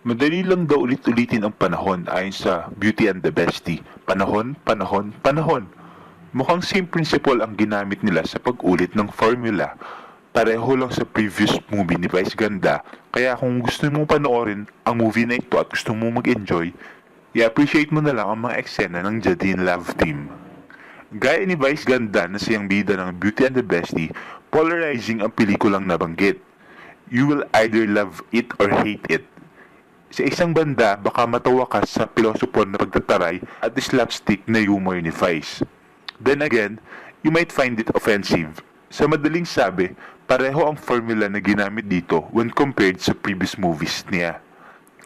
Madali lang daw ulit-ulitin ang panahon ayon sa Beauty and the Bestie. Panahon, panahon, panahon. Mukhang same principle ang ginamit nila sa pag-ulit ng formula. Pareho lang sa previous movie ni Vice Ganda, kaya kung gusto mong panoorin ang movie na ito at gusto mong mag-enjoy, i-appreciate mo na lang ang mga eksena ng Jadine Love Team. Gaya ni Vice Ganda na siyang bida ng Beauty and the Bestie, polarizing ang pelikulang nabanggit. You will either love it or hate it. Sa isang banda, baka matawa ka sa pilosopon na pagtataray at slapstick na humor ni Vice. Then again, you might find it offensive. Sa madaling sabi, pareho ang formula na ginamit dito when compared sa previous movies niya.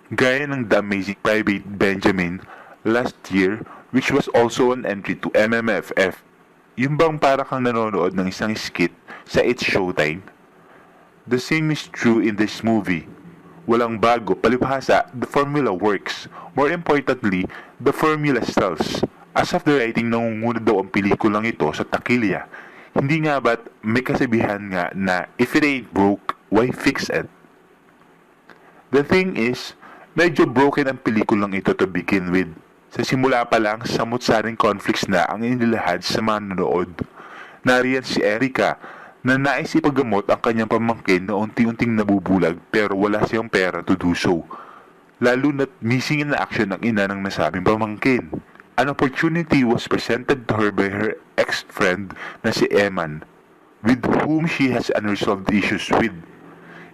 Gaya ng The Amazing Private Benjamin last year, which was also an entry to MMFF. Yung bang para kang nanonood ng isang skit sa It's Showtime? The same is true in this movie. Walang bago, palibhasa, the formula works. More importantly, the formula sells. As of the writing, nangunguna daw ang pelikulang ito sa takilya. Hindi nga ba't may kasabihan nga na if it ain't broke, why fix it? The thing is, medyo broken ang pelikulang ito to begin with. Sa simula pa lang, samot-saring conflicts na ang inilahad sa mga nanonood. Nariyan si Erica, na nais ipagamot ang kanyang pamangkin na unti-unting nabubulag pero wala siyang pera to do so. Lalo na't missing in action ang ina ng nasabing pamangkin. An opportunity was presented to her by her ex-friend na si Eman, with whom she has unresolved issues with.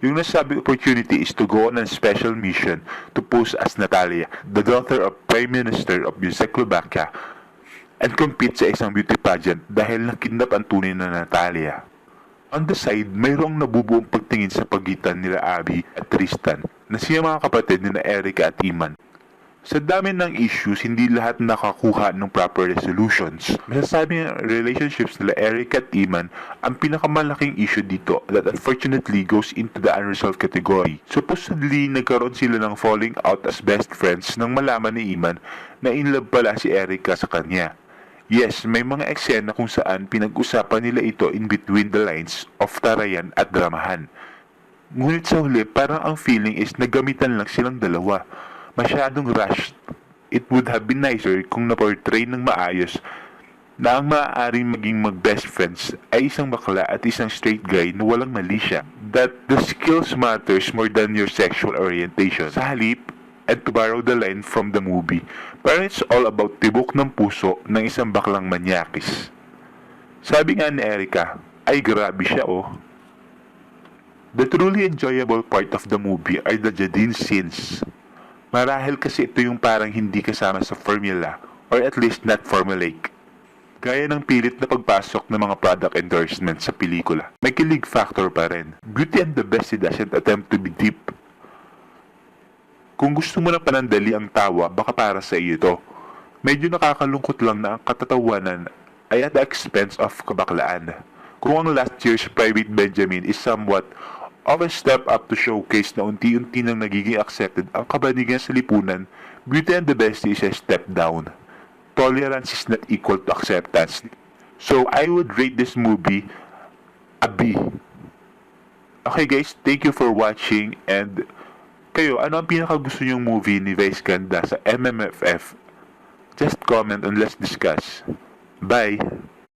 Yung nasabing opportunity is to go on a special mission to pose as Natalia, the daughter of Prime Minister of Czechoslovakia, and compete sa isang beauty pageant dahil nakidnap ang tunay na Natalia. On the side, mayroong nabubuong pagtingin sa pagitan nila Abby at Tristan na siya mga kapatid nila Erica at Iman. Sa dami ng issues, hindi lahat nakakuha ng proper resolutions. Masasabi ng relationships nila Erica at Iman ang pinakamalaking issue dito that unfortunately goes into the unresolved category. Supposedly, nagkaroon sila ng falling out as best friends nang malaman ni Iman na in love pala si Erica sa kanya. Yes, may mga eksena kung saan pinag-usapan nila ito in between the lines of tarayan at dramahan. Ngunit sa huli, parang ang feeling is nagamitan lang silang dalawa. Masyadong rushed. It would have been nicer kung na-portray ng maayos na ang maaaring maging mag-best friends ay isang bakla at isang straight guy na walang mali siya. That the skills matters more than your sexual orientation. Sa halip, and to borrow the line from the movie, parang it's all about tibok ng puso ng isang baklang manyakis. Sabi nga ni Erica, ay grabe siya oh. The truly enjoyable part of the movie are the Jadine scenes. Marahil kasi ito yung parang hindi kasama sa formula, or at least not formulaic. Gaya ng pilit na pagpasok ng mga product endorsements sa pelikula. May kilig factor pa rin. Beauty and the Bestie doesn't attempt to be deep. Kung gusto mo na panandali ang tawa, baka para sa iyo ito. Medyo nakakalungkot lang na ang katatawanan ay at the expense of kabaklaan. Kung ang last year's Private Benjamin is somewhat of a step up to showcase na unti-unti nang nagiging accepted ang kabanigan sa lipunan, Beauty and the Bestie is a step down. Tolerance is not equal to acceptance. So I would rate this movie a B. Okay guys, thank you for watching, and kayo, ano ang pinakagusto nyong movie ni Vice Ganda sa MMFF? Just comment and let's discuss. Bye!